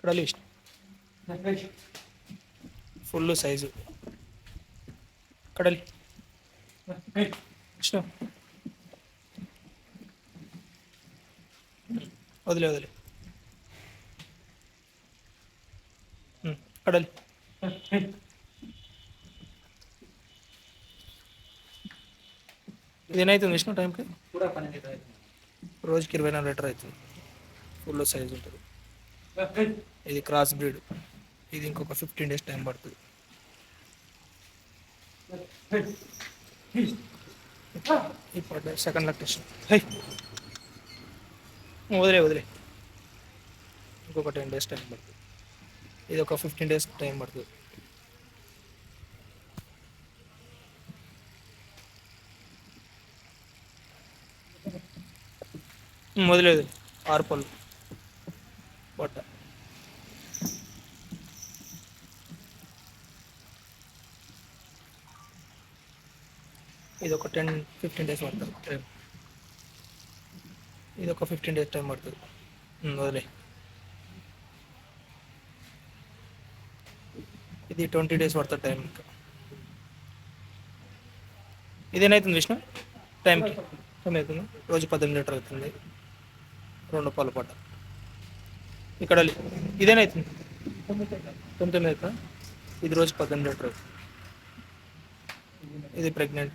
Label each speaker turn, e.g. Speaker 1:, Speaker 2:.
Speaker 1: ఇక్కడ list full size కడలి విష్ణు వదిలే వదిలే కడలి ఇది ఏనైతుంది విష్ణు టైంకి రోజుకి 24 లీటర్ అవుతుంది. ఫుల్ సైజ్ ఉంటుంది. ఇది క్రాస్ బ్రీడ్. ఇది ఇంకొక 15 డేస్ టైం పడుతుంది. ఇప్పుడు సెకండ్ లొకేషన్ వదిలే వదిలే ఇంకొక 10 డేస్ టైం పడుతుంది. ఇది ఒక 15 డేస్ టైం పడుతుంది. వదిలేదు 6 పళ్ళు బట్ట. ఇది ఒక 10-15 డేస్ పడుతుంది టైం. ఇది ఒక 15 డేస్ టైం పడుతుంది. వదిలే ఇది 20 డేస్ పడుతుంది టైం. ఇంకా ఇదేనవుతుంది విష్ణు టైంకి అవుతుంది. రోజు 18 లీటర్ అవుతుంది. 2 పాలు పట్ట. ఇక్కడ ఇదేనవుతుంది 19 అవుతుంది. ఇది రోజు 18 లీటర్. ఇది ప్రెగ్నెంట్.